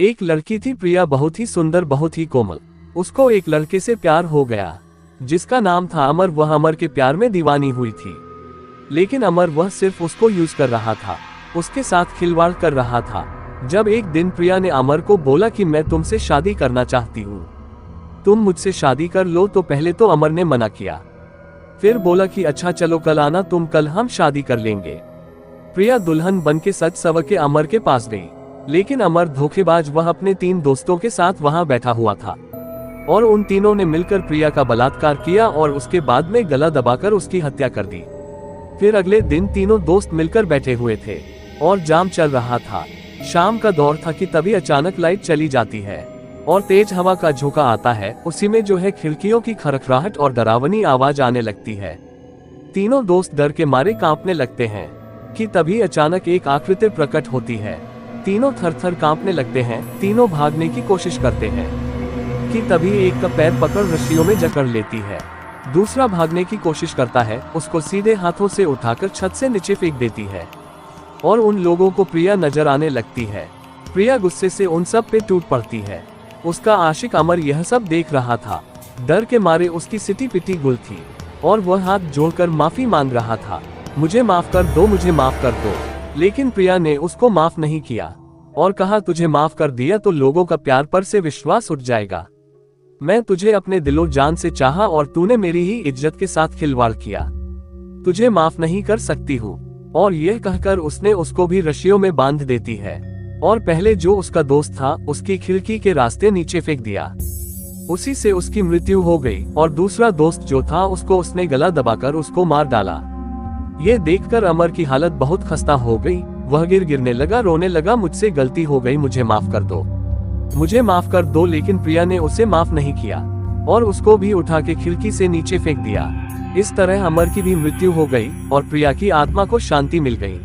एक लड़की थी प्रिया, बहुत ही सुंदर, बहुत ही कोमल। उसको एक लड़के से प्यार हो गया जिसका नाम था अमर। वह अमर के प्यार में दीवानी हुई थी, लेकिन अमर वह सिर्फ उसको यूज कर रहा था, उसके साथ खिलवाड़ कर रहा था। जब एक दिन प्रिया ने अमर को बोला कि मैं तुमसे शादी करना चाहती हूँ, तुम मुझसे शादी कर लो, तो पहले तो अमर ने मना किया, फिर बोला कि अच्छा चलो कल आना तुम, कल हम शादी कर लेंगे। प्रिया दुल्हन बन के सज सवर के अमर के पास गई, लेकिन अमर धोखेबाज, वह अपने 3 दोस्तों के साथ वहां बैठा हुआ था और उन तीनों ने मिलकर प्रिया का बलात्कार किया और उसके बाद में गला दबाकर उसकी हत्या कर दी। फिर अगले दिन तीनों दोस्त मिलकर बैठे हुए थे और जाम चल रहा था। शाम का दौर था कि तभी अचानक लाइट चली जाती है और तेज हवा का झोंका आता है। उसी में जो है खिड़कियों की खड़खड़ाहट और डरावनी आवाज आने लगती है। तीनों दोस्त डर के मारे कांपने लगते हैं कि तभी अचानक एक आकृति प्रकट होती है। तीनों थर-थर कांपने लगते हैं। तीनों भागने की कोशिश करते हैं कि तभी एक का पैर पकड़ रस्सियों में जकड़ लेती है। दूसरा भागने की कोशिश करता है, उसको सीधे हाथों से उठाकर छत से नीचे फेंक देती है और उन लोगों को प्रिया नजर आने लगती है। प्रिया गुस्से से उन सब पे टूट पड़ती है। उसका आशिक अमर यह सब देख रहा था। डर के मारे उसकी सिटी पिटी गुल थी और वह हाथ जोड़कर माफी मांग रहा था, मुझे माफ कर दो, मुझे माफ कर दो। लेकिन प्रिया ने उसको माफ नहीं किया और कहा तुझे माफ कर दिया तो लोगों का प्यार पर से विश्वास उठ जाएगा। मैं तुझे अपने दिलो जान से चाहा और तूने मेरी ही इज्जत के साथ खिलवाड़ किया, तुझे माफ नहीं कर सकती हूँ। और यह कहकर उसने उसको भी रस्सियों में बांध देती है और पहले जो उसका दोस्त था उसकी खिड़की के रास्ते नीचे फेंक दिया। उसी से उसकी मृत्यु हो गई और दूसरा दोस्त जो था उसको उसने गला दबाकर उसको मार डाला। ये देखकर अमर की हालत बहुत खस्ता हो गई। वह गिरने लगा, रोने लगा, मुझसे गलती हो गई, मुझे माफ कर दो, मुझे माफ कर दो। लेकिन प्रिया ने उसे माफ नहीं किया और उसको भी उठा के खिड़की से नीचे फेंक दिया। इस तरह अमर की भी मृत्यु हो गई और प्रिया की आत्मा को शांति मिल गई।